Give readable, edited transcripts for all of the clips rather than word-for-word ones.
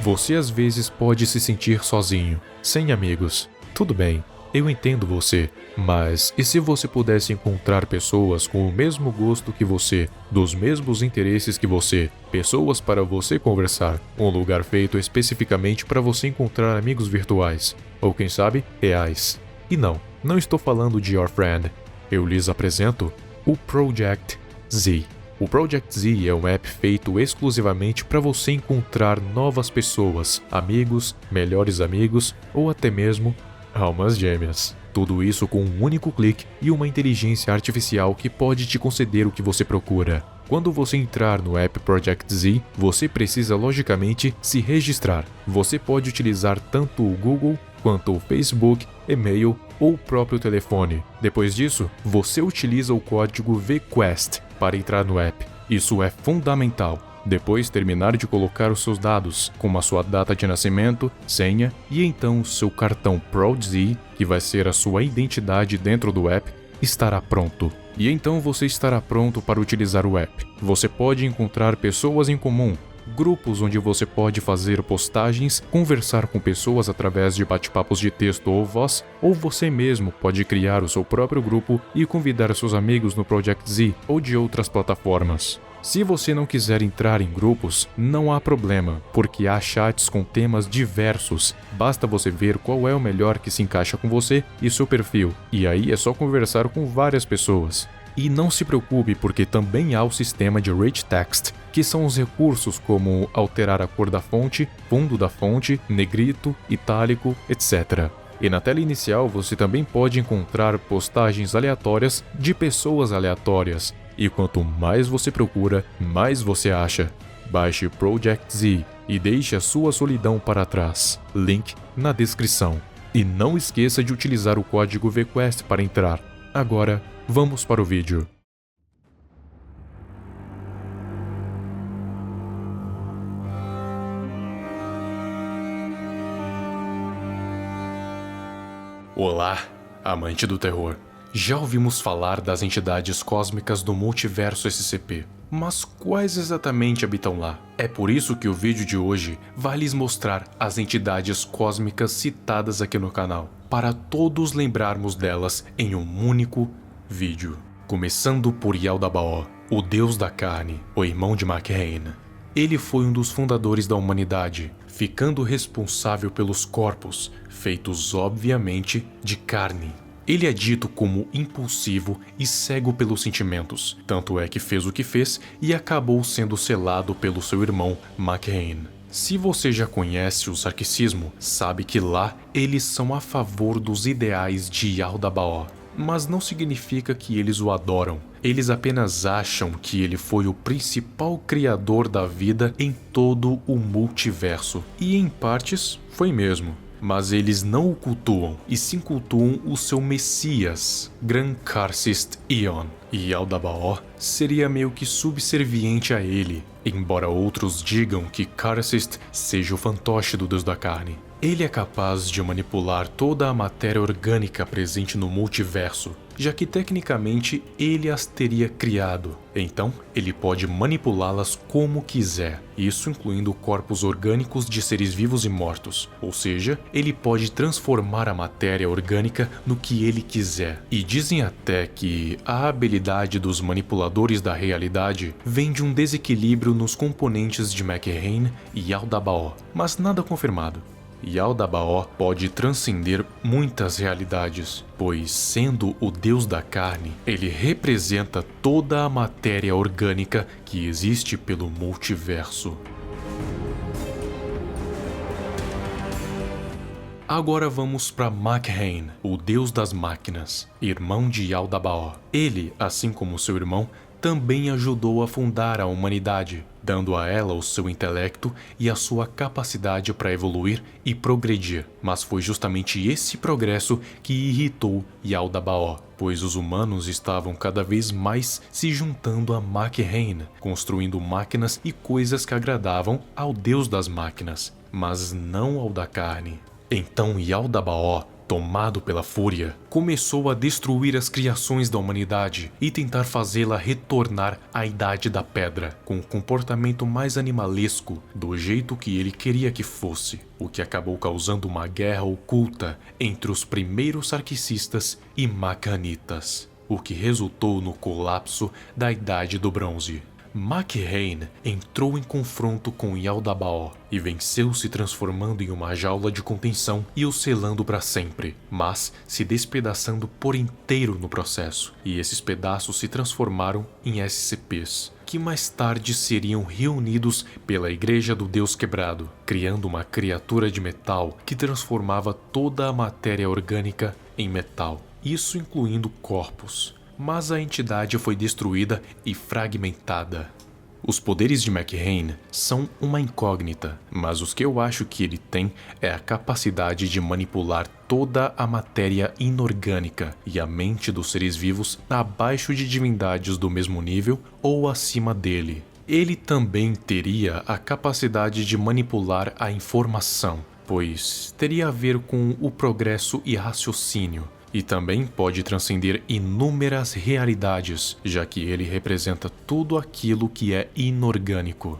Você às vezes pode se sentir sozinho, sem amigos. Tudo bem, eu entendo você, mas e se você pudesse encontrar pessoas com o mesmo gosto que você, dos mesmos interesses que você, pessoas para você conversar, um lugar feito especificamente para você encontrar amigos virtuais, ou quem sabe, reais. E não estou falando de Your Friend. Eu lhes apresento o Project Z. O Project Z é um app feito exclusivamente para você encontrar novas pessoas, amigos, melhores amigos ou até mesmo almas gêmeas. Tudo isso com um único clique e uma inteligência artificial que pode te conceder o que você procura. Quando você entrar no app Project Z, você precisa logicamente se registrar. Você pode utilizar tanto o Google quanto o Facebook, e-mail ou o próprio telefone. Depois disso, você utiliza o código VQuest para entrar no app. Isso é fundamental. Depois terminar de colocar os seus dados, como a sua data de nascimento, senha e então o seu cartão ProZ, que vai ser a sua identidade dentro do app, estará pronto. E então você estará pronto para utilizar o app. Você pode encontrar pessoas em comum, grupos onde você pode fazer postagens, conversar com pessoas através de bate-papos de texto ou voz, ou você mesmo pode criar o seu próprio grupo e convidar seus amigos no Project Z ou de outras plataformas. Se você não quiser entrar em grupos, não há problema, porque há chats com temas diversos. Basta você ver qual é o melhor que se encaixa com você e seu perfil, e aí é só conversar com várias pessoas. E não se preocupe, porque também há o sistema de Rich Text, que são os recursos como alterar a cor da fonte, fundo da fonte, negrito, itálico, etc. E na tela inicial você também pode encontrar postagens aleatórias de pessoas aleatórias. E quanto mais você procura, mais você acha. Baixe Project Z e deixe a sua solidão para trás. Link na descrição. E não esqueça de utilizar o código VQuest para entrar. Agora, vamos para o vídeo. Olá, amante do terror. Já ouvimos falar das entidades cósmicas do multiverso SCP, mas quais exatamente habitam lá? É por isso que o vídeo de hoje vai lhes mostrar as entidades cósmicas citadas aqui no canal, para todos lembrarmos delas em um único vídeo. Começando por Yaldabaoth, o deus da carne, o irmão de Mak'ghain. Ele foi um dos fundadores da humanidade, ficando responsável pelos corpos, feitos obviamente de carne. Ele é dito como impulsivo e cego pelos sentimentos, tanto é que fez o que fez e acabou sendo selado pelo seu irmão Mak'ghain. Se você já conhece o Sarkicismo, sabe que lá eles são a favor dos ideais de Yaldabaoth, mas não significa que eles o adoram. Eles apenas acham que ele foi o principal criador da vida em todo o multiverso, e em partes foi mesmo. Mas eles não o cultuam, e sim cultuam o seu Messias, Gran Karcist Ion. E Yaldabaoth seria meio que subserviente a ele, embora outros digam que Karcist seja o fantoche do deus da carne. Ele é capaz de manipular toda a matéria orgânica presente no multiverso, já que tecnicamente ele as teria criado. Então, ele pode manipulá-las como quiser, isso incluindo corpos orgânicos de seres vivos e mortos. Ou seja, ele pode transformar a matéria orgânica no que ele quiser. E dizem até que a habilidade dos manipuladores da realidade vem de um desequilíbrio nos componentes de Mak'ghain e Yaldabaoth, mas nada confirmado. Yaldabaoth pode transcender muitas realidades, pois, sendo o deus da carne, ele representa toda a matéria orgânica que existe pelo multiverso. Agora vamos para Mak'ghain, o deus das máquinas, irmão de Yaldabaoth. Ele, assim como seu irmão, também ajudou a fundar a humanidade, dando a ela o seu intelecto e a sua capacidade para evoluir e progredir. Mas foi justamente esse progresso que irritou Yaldabaoth, pois os humanos estavam cada vez mais se juntando a Mak'ghain, construindo máquinas e coisas que agradavam ao deus das máquinas, mas não ao da carne. Então Yaldabaoth tomado pela fúria, começou a destruir as criações da humanidade e tentar fazê-la retornar à Idade da Pedra, com um comportamento mais animalesco do jeito que ele queria que fosse, o que acabou causando uma guerra oculta entre os primeiros sarkicistas e macanitas, o que resultou no colapso da Idade do Bronze. Mac'Rhaen entrou em confronto com Yaldabaoth e venceu, se transformando em uma jaula de contenção e o selando para sempre, mas se despedaçando por inteiro no processo, e esses pedaços se transformaram em SCPs, que mais tarde seriam reunidos pela Igreja do Deus Quebrado, criando uma criatura de metal que transformava toda a matéria orgânica em metal, isso incluindo corpos. Mas a entidade foi destruída e fragmentada. Os poderes de Mac'Rhaen são uma incógnita, mas os que eu acho que ele tem é a capacidade de manipular toda a matéria inorgânica e a mente dos seres vivos abaixo de divindades do mesmo nível ou acima dele. Ele também teria a capacidade de manipular a informação, pois teria a ver com o progresso e raciocínio. E também pode transcender inúmeras realidades, já que ele representa tudo aquilo que é inorgânico.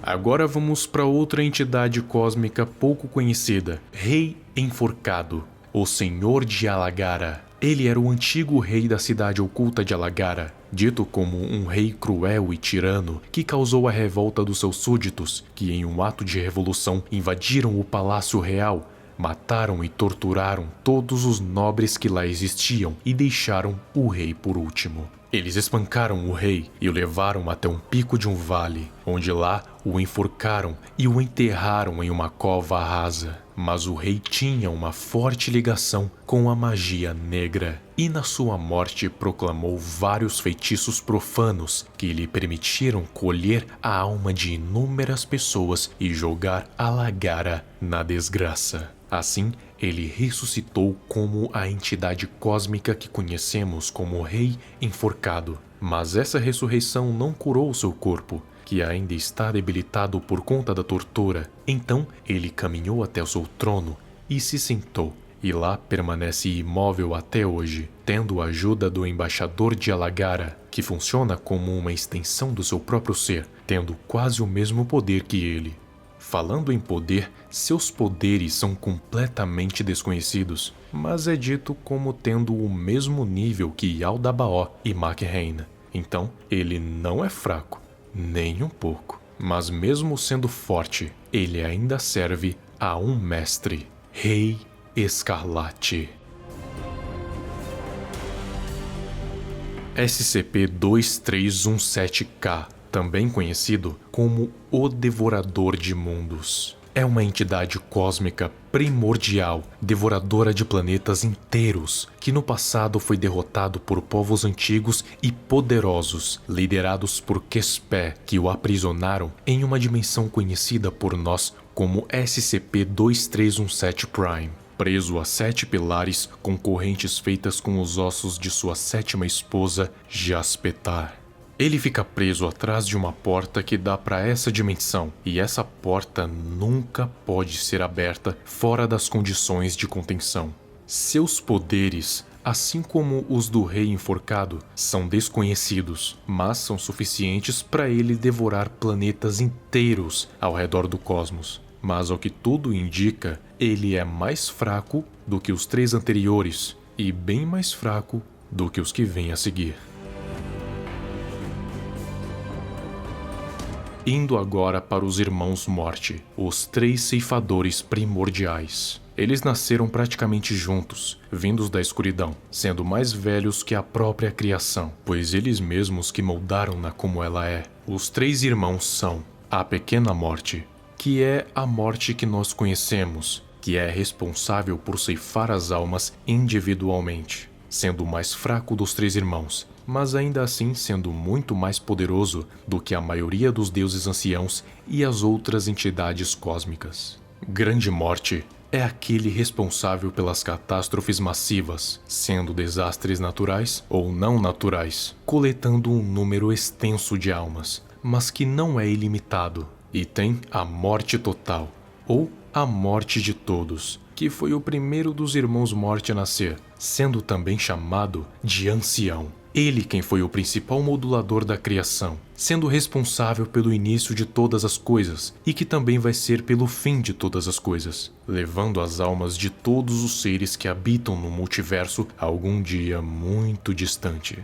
Agora vamos para outra entidade cósmica pouco conhecida, Rei Enforcado, o Senhor de Alagara. Ele era o antigo rei da cidade oculta de Alagara, dito como um rei cruel e tirano que causou a revolta dos seus súditos, que em um ato de revolução invadiram o palácio real, mataram e torturaram todos os nobres que lá existiam e deixaram o rei por último. Eles espancaram o rei e o levaram até um pico de um vale, onde lá o enforcaram e o enterraram em uma cova rasa. Mas o rei tinha uma forte ligação com a magia negra e na sua morte proclamou vários feitiços profanos que lhe permitiram colher a alma de inúmeras pessoas e jogar Alagara na desgraça. Assim, ele ressuscitou como a entidade cósmica que conhecemos como Rei Enforcado. Mas essa ressurreição não curou seu corpo, que ainda está debilitado por conta da tortura. Então, ele caminhou até o seu trono e se sentou, e lá permanece imóvel até hoje, tendo a ajuda do embaixador de Alagara, que funciona como uma extensão do seu próprio ser, tendo quase o mesmo poder que ele. Falando em poder, seus poderes são completamente desconhecidos, mas é dito como tendo o mesmo nível que Yaldabaoth e Mac'Rhaen. Então, ele não é fraco, nem um pouco. Mas mesmo sendo forte, ele ainda serve a um mestre, Rei Escarlate. SCP-2317-K, também conhecido como o Devorador de Mundos. É uma entidade cósmica primordial, devoradora de planetas inteiros, que no passado foi derrotado por povos antigos e poderosos, liderados por Quespé, que o aprisionaram em uma dimensão conhecida por nós como SCP-2317 Prime. Preso a 7 pilares com correntes feitas com os ossos de sua 7ª esposa, Jaspetar. Ele fica preso atrás de uma porta que dá para essa dimensão, e essa porta nunca pode ser aberta fora das condições de contenção. Seus poderes, assim como os do Rei Enforcado, são desconhecidos, mas são suficientes para ele devorar planetas inteiros ao redor do cosmos. Mas ao que tudo indica, ele é mais fraco do que os 3 anteriores, e bem mais fraco do que os que vêm a seguir. Indo agora para os Irmãos Morte, os 3 ceifadores primordiais. Eles nasceram praticamente juntos, vindos da escuridão, sendo mais velhos que a própria criação, pois eles mesmos que moldaram-na como ela é. Os 3 irmãos são a Pequena Morte, que é a morte que nós conhecemos, que é responsável por ceifar as almas individualmente, sendo o mais fraco dos 3 irmãos, mas ainda assim sendo muito mais poderoso do que a maioria dos deuses anciãos e as outras entidades cósmicas. Grande Morte é aquele responsável pelas catástrofes massivas, sendo desastres naturais ou não naturais, coletando um número extenso de almas, mas que não é ilimitado, e tem a morte total, ou a morte de todos, que foi o primeiro dos irmãos Morte a nascer, sendo também chamado de Ancião. Ele quem foi o principal modulador da criação, sendo responsável pelo início de todas as coisas e que também vai ser pelo fim de todas as coisas, levando as almas de todos os seres que habitam no multiverso a algum dia muito distante.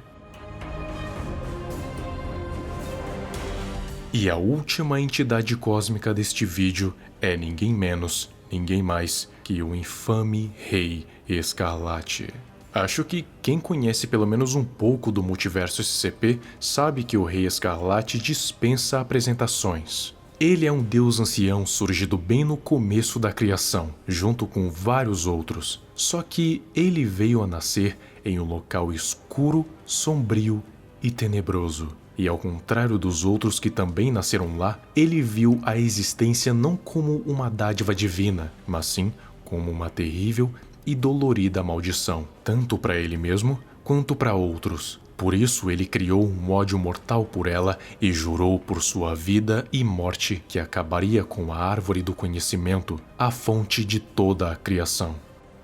E a última entidade cósmica deste vídeo é ninguém menos, ninguém mais que o infame Rei Escarlate. Acho que quem conhece pelo menos um pouco do multiverso SCP sabe que o Rei Escarlate dispensa apresentações. Ele é um deus ancião surgido bem no começo da criação, junto com vários outros. Só que ele veio a nascer em um local escuro, sombrio e tenebroso. E ao contrário dos outros que também nasceram lá, ele viu a existência não como uma dádiva divina, mas sim como uma terrível e dolorida maldição, tanto para ele mesmo quanto para outros. Por isso ele criou um ódio mortal por ela e jurou por sua vida e morte que acabaria com a árvore do conhecimento, a fonte de toda a criação.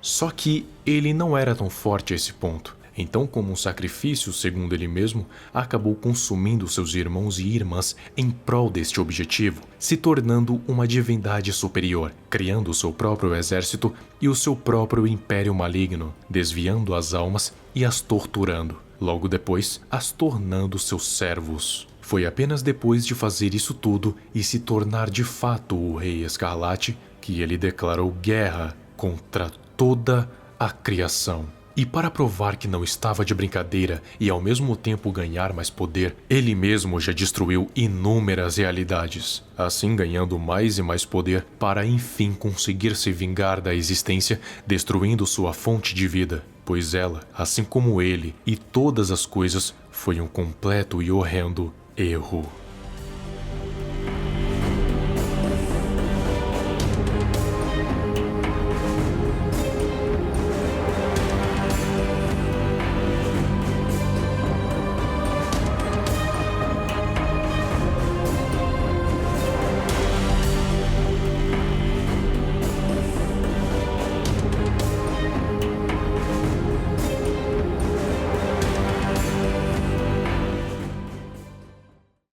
Só que ele não era tão forte a esse ponto. Então, como um sacrifício, segundo ele mesmo, acabou consumindo seus irmãos e irmãs em prol deste objetivo, se tornando uma divindade superior, criando o seu próprio exército e o seu próprio império maligno, desviando as almas e as torturando, logo depois as tornando seus servos. Foi apenas depois de fazer isso tudo e se tornar de fato o Rei Escarlate que ele declarou guerra contra toda a criação. E para provar que não estava de brincadeira e ao mesmo tempo ganhar mais poder, ele mesmo já destruiu inúmeras realidades, assim ganhando mais e mais poder para enfim conseguir se vingar da existência, destruindo sua fonte de vida, pois ela, assim como ele e todas as coisas, foi um completo e horrendo erro.